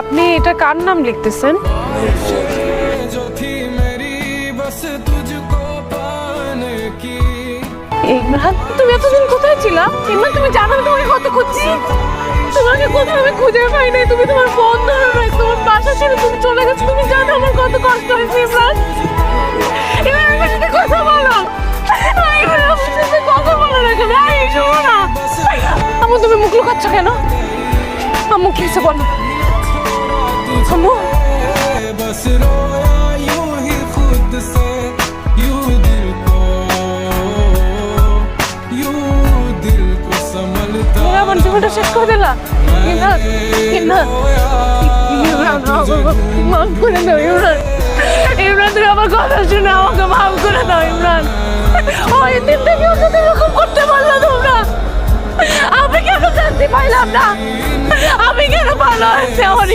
আপনি এটা কার নাম লিখতেছেন? ইমরান, তুমি এতদিন কোথায় ছিলা? ইমরান, তুমি জানো আমি তোমাকে কত খুঁজছি। তোমাকে কোথাও আমি খুঁজে পাই নাই। তুমি তোমার ফোন ধরো নাই, তোমার বাসা ছেড়ে তুমি চলে গেছো। তুমি জানো আমার কত কষ্ট হয়েছে। ইমরান, ইমরান, আমার সাথে কথা বলো। ইমরান, আমার সাথে কথা বলো না কেন? এই শোনো না। আম্মু, তুমি মুখ লুকাচ্ছ কেন? আম্মু, কি হয়েছে বলো। আম্মু, আমার জীবনটা শেষ করে দিলা। ইমরান, ইমরান, ইমরান, মাফ করে দাও। ইমরান, ইমরান, তুমি আমার কথা শুনে আমাকে মাফ করে দাও। ইমরান, ওই দিন থেকে ওর সাথে এরকম করতে পারলো তোমরা। আমি কেন শান্তি পাইলাম না? আমি কেন ভালো হয়েছে আমার